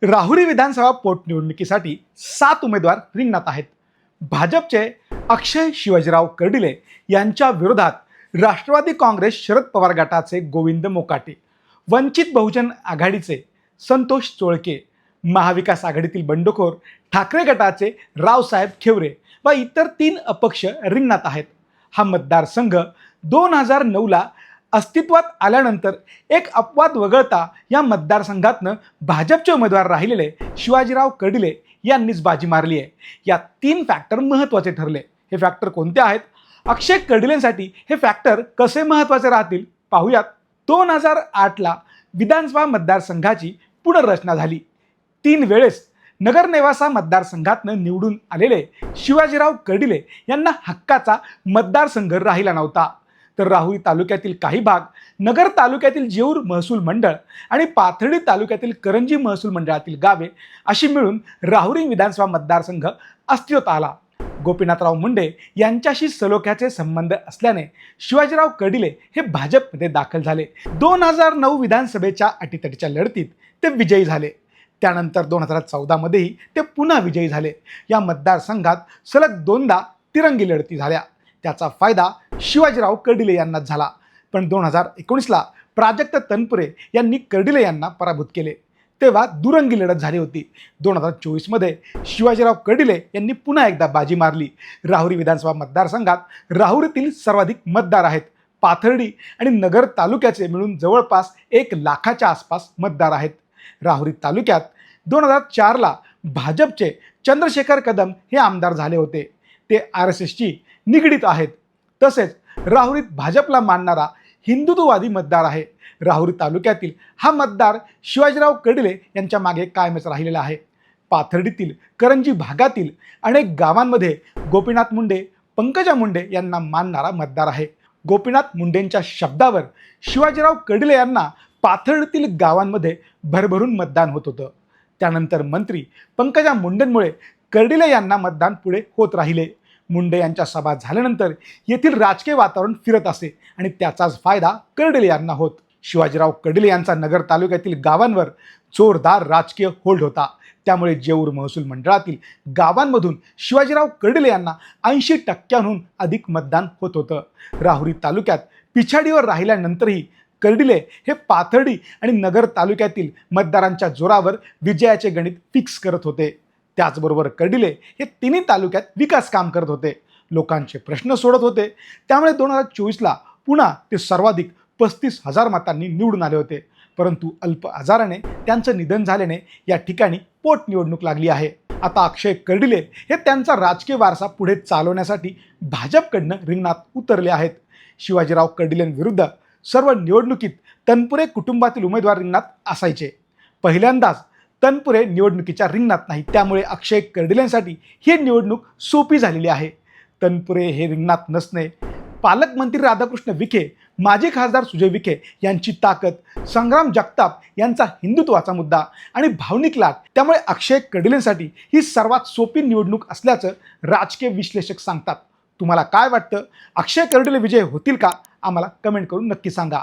राहुरी विधानसभा पोटनिवडणुकीसाठी 7 उमेदवार रिंगणात आहेत. भाजपचे अक्षय शिवाजीराव कर्डिले यांच्या विरोधात राष्ट्रवादी काँग्रेस शरद पवार गटाचे गोविंद मोकाटे, वंचित बहुजन आघाडीचे संतोष चोळके, महाविकास आघाडीतील बंडखोर ठाकरे गटाचे रावसाहेब खेवरे व इतर 3 अपक्ष रिंगणात आहेत. हा मतदारसंघ 2009ला अस्तित्वात आल्यानंतर एक अपवाद वगळता या मतदारसंघातनं भाजपचे उमेदवार राहिलेले शिवाजीराव कर्डिले यांनीच बाजी मारली आहे. या 3 फॅक्टर महत्त्वाचे ठरले. हे फॅक्टर कोणते आहेत? अक्षय कर्डिलेंसाठी हे फॅक्टर कसे महत्त्वाचे राहतील पाहूयात. 2008ला विधानसभा मतदारसंघाची पुनर्रचना झाली. 3 वेळेस नगरनेवासा मतदारसंघातनं निवडून आलेले शिवाजीराव कर्डिले यांना हक्काचा मतदारसंघ राहिला नव्हता. तर राहुरी तालुक्यातील काही भाग, नगर तालुक्यातील जेऊर महसूल मंडळ आणि पाथर्डी तालुक्यातील करंजी महसूल मंडळातील गावे अशी मिळून राहुरी विधानसभा मतदारसंघ अस्तित्वात आला. गोपीनाथराव मुंडे यांच्याशी सलोख्याचे संबंध असल्याने शिवाजीराव कर्डिले हे भाजपमध्ये दाखल झाले. 2009 विधानसभेच्या अटीतटीच्या लढतीत ते विजयी झाले. त्यानंतर 2014मध्येही ते पुन्हा विजयी झाले. या मतदारसंघात सलग 2दा तिरंगी लढती झाल्या. त्याचा फायदा शिवाजीराव कर्डिले यांनाच झाला. पण 2019ला प्राजक्त तनपुरे यांनी कर्डिले यांना पराभूत केले. तेव्हा दुरंगी लढत झाली होती. 2024मध्ये शिवाजीराव कर्डिले यांनी पुन्हा एकदा बाजी मारली. राहुरी विधानसभा मतदारसंघात राहुरीतील सर्वाधिक मतदार आहेत. पाथर्डी आणि नगर तालुक्याचे मिळून जवळपास 1 लाखाच्या आसपास मतदार आहेत. राहुरी तालुक्यात 2004ला भाजपचे चंद्रशेखर कदम हे आमदार झाले होते. ते RSSशी निगडीत आहेत. तसेच राहुरीत भाजपला मानणारा हिंदुत्ववादी मतदार आहे. राहुरी तालुक्यातील हा मतदार शिवाजीराव कर्डिले यांच्या मागे कायमच राहिलेला आहे. पाथर्डीतील करंजी भागातील अनेक गावांमध्ये गोपीनाथ मुंडे, पंकजा मुंडे यांना मानणारा मतदार आहे. गोपीनाथ मुंडेंच्या शब्दावर शिवाजीराव कर्डिले यांना पाथर्डीतील गावांमध्ये भरभरून मतदान होत होतं. त्यानंतर मंत्री पंकजा मुंडेंमुळे कर्डिले यांना मतदान पुढे होत राहिले. मुंडे यांच्या सभा झाल्यानंतर येथील राजकीय वातावरण फिरत असे आणि त्याचाच फायदा कर्डिले यांना होत. शिवाजीराव कर्डिले यांचा नगर तालुक्यातील गावांवर जोरदार राजकीय होल्ड होता. त्यामुळे जेऊर महसूल मंडळातील गावांमधून शिवाजीराव कर्डिले यांना 80%हून अधिक मतदान होत होतं. राहुरी तालुक्यात पिछाडीवर राहिल्यानंतरही कर्डिले हे पाथर्डी आणि नगर तालुक्यातील मतदारांच्या जोरावर विजयाचे गणित फिक्स करत होते. त्याचबरोबर कर्डिले हे 3 तालुक्यात विकास काम करत होते, लोकांचे प्रश्न सोडत होते. त्यामुळे 2024ला पुन्हा ते सर्वाधिक 35,000 मतांनी निवडून आले होते. परंतु अल्प आजाराने त्यांचं निधन झाल्याने या ठिकाणी पोटनिवडणूक लागली आहे. आता अक्षय कर्डिले हे त्यांचा राजकीय वारसा पुढे चालवण्यासाठी भाजपकडनं रिंगणात उतरले आहेत. शिवाजीराव कर्डिलेंविरुद्ध सर्व निवडणुकीत तनपुरे कुटुंबातील उमेदवार रिंगणात असायचे. पहिल्यांदाच तनपुरे निवडणुकीच्या रिंगणात नाही. त्यामुळे अक्षय कर्डिलेंसाठी ही निवडणूक सोपी झालेली आहे. तनपुरे हे रिंगणात नसणे, पालकमंत्री राधाकृष्ण विखे, माजी खासदार सुजय विखे यांची ताकद, संग्राम जगताप यांचा हिंदुत्वाचा मुद्दा आणि भावनिक लाट, त्यामुळे अक्षय कर्डिलेंसाठी ही सर्वात सोपी निवडणूक असल्याचं राजकीय विश्लेषक सांगतात. तुम्हाला काय वाटतं? अक्षय कर्डिले विजय होतील का? आम्हाला कमेंट करून नक्की सांगा.